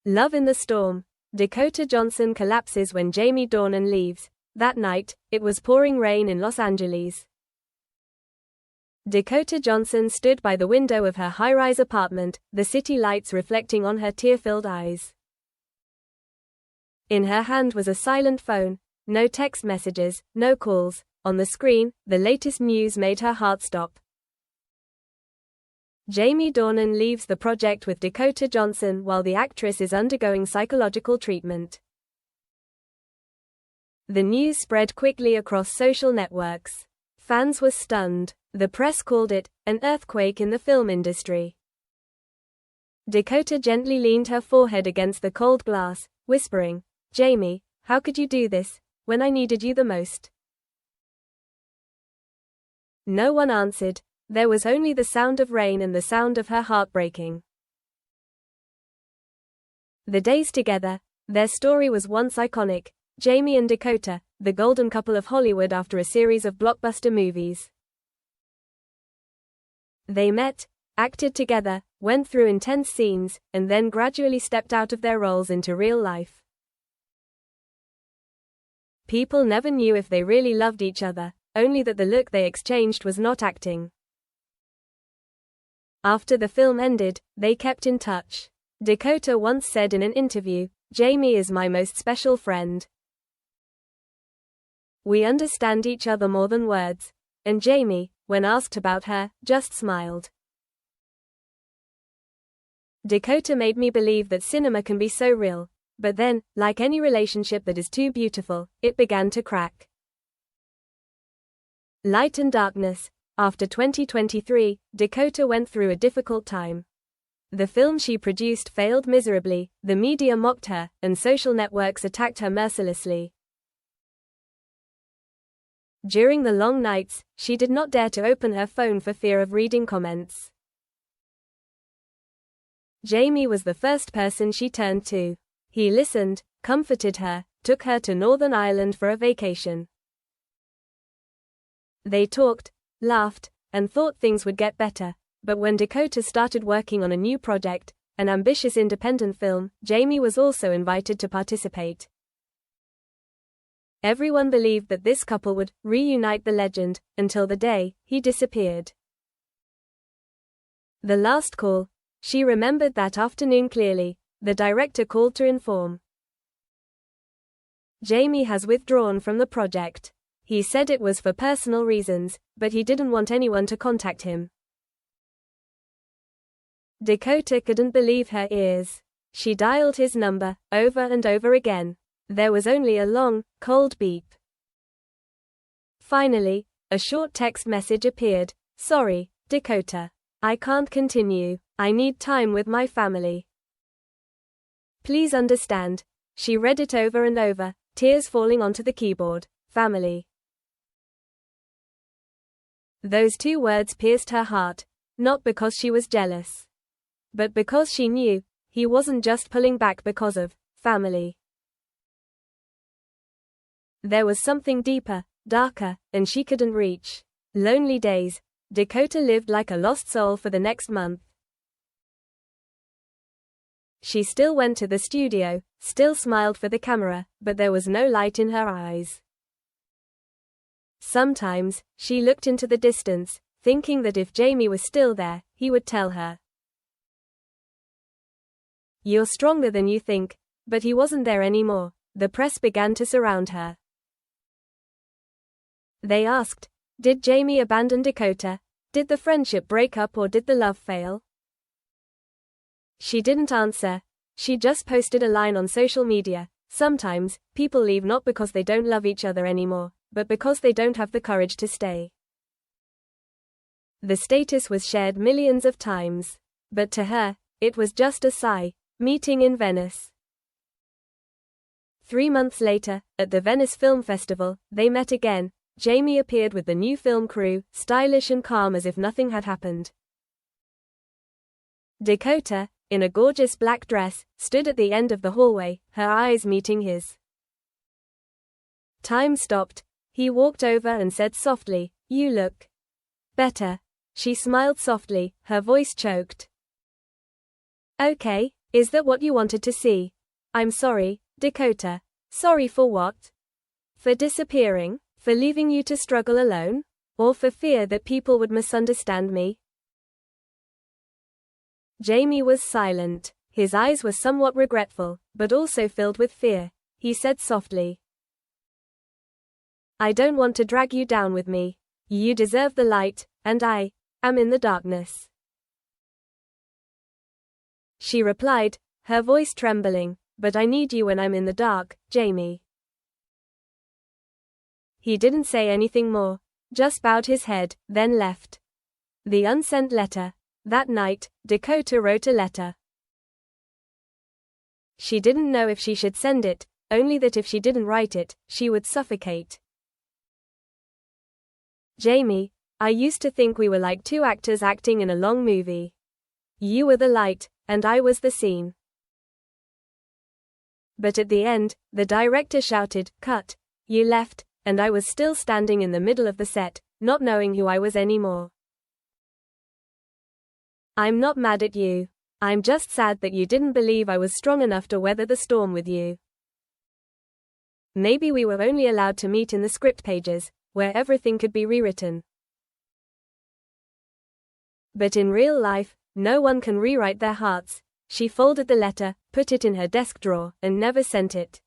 Love in the Storm. Dakota Johnson collapses when Jamie Dornan leaves. That night, it was pouring rain in Los Angeles. Dakota Johnson stood by the window of her high-rise apartment, the city lights reflecting on her tear-filled eyes. In her hand was a silent phone. No text messages, no calls. On the screen, the latest news made her heart stop. Jamie Dornan leaves the project with Dakota Johnson while the actress is undergoing psychological treatment. The news spread quickly across social networks. Fans were stunned. The press called it an earthquake in the film industry. Dakota gently leaned her forehead against the cold glass, whispering, "Jamie, how could you do this, when I needed you the most?" No one answered. There was only the sound of rain and the sound of her heart breaking. The days together, their story was once iconic. Jamie and Dakota, the golden couple of Hollywood after a series of blockbuster movies. They met, acted together, went through intense scenes, and then gradually stepped out of their roles into real life. People never knew if they really loved each other, only that the look they exchanged was not acting. After the film ended, they kept in touch. Dakota once said in an interview, "Jamie is my most special friend. We understand each other more than words." And Jamie, when asked about her, just smiled. Dakota made me believe that cinema can be so real. But then, like any relationship that is too beautiful, it began to crack. Light and darkness. After 2023, Dakota went through a difficult time. The film she produced failed miserably, the media mocked her, and social networks attacked her mercilessly. During the long nights, she did not dare to open her phone for fear of reading comments. Jamie was the first person she turned to. He listened, comforted her, took her to Northern Ireland for a vacation. They talked, laughed, and thought things would get better. But when Dakota started working on a new project, an ambitious independent film, Jamie was also invited to participate. Everyone believed that this couple would reunite the legend, until the day he disappeared. The last call. She remembered that afternoon clearly. The director called to inform. Jamie has withdrawn from the project. He said it was for personal reasons, but he didn't want anyone to contact him. Dakota couldn't believe her ears. She dialed his number, over and over again. There was only a long, cold beep. Finally, a short text message appeared. "Sorry, Dakota. I can't continue. I need time with my family. Please understand." She read it over and over, tears falling onto the keyboard. Family. Those two words pierced her heart, not because she was jealous, but because she knew he wasn't just pulling back because of family. There was something deeper, darker, and she couldn't reach. Lonely days. Dakota lived like a lost soul for the next month. She still went to the studio, still smiled for the camera, but there was no light in her eyes. Sometimes, she looked into the distance, thinking that if Jamie was still there, he would tell her. "You're stronger than you think," but he wasn't there anymore. The press began to surround her. They asked, did Jamie abandon Dakota? Did the friendship break up or did the love fail? She didn't answer. She just posted a line on social media. Sometimes, people leave not because they don't love each other anymore, but because they don't have the courage to stay. The status was shared millions of times. But to her, it was just a sigh. Meeting in Venice. 3 months later, at the Venice Film Festival, they met again. Jamie appeared with the new film crew, stylish and calm as if nothing had happened. Dakota, in a gorgeous black dress, stood at the end of the hallway, her eyes meeting his. Time stopped. He walked over and said softly, "You look better." She smiled softly, her voice choked. "Okay, Is that what you wanted to see? I'm sorry, Dakota. Sorry for what? For disappearing? For leaving you to struggle alone? Or for fear that people would misunderstand me? Jamie was silent. His eyes were somewhat regretful, but also filled with fear. He said softly, I don't want to drag you down with me. You deserve the light, and I am in the darkness. She replied, her voice trembling, but I need you when I'm in the dark, Jamie. He didn't say anything more, just bowed his head, then left. The unsent letter. That night, Dakota wrote a letter. She didn't know if she should send it, only that if she didn't write it, she would suffocate. Jamie, I used to think we were like two actors acting in a long movie. You were the light, and I was the scene. But at the end, the director shouted, cut. You left, and I was still standing in the middle of the set, not knowing who I was anymore. I'm not mad at you. I'm just sad that you didn't believe I was strong enough to weather the storm with you. Maybe we were only allowed to meet in the script pages, where everything could be rewritten. But in real life, no one can rewrite their hearts. She folded the letter, put it in her desk drawer, and never sent it.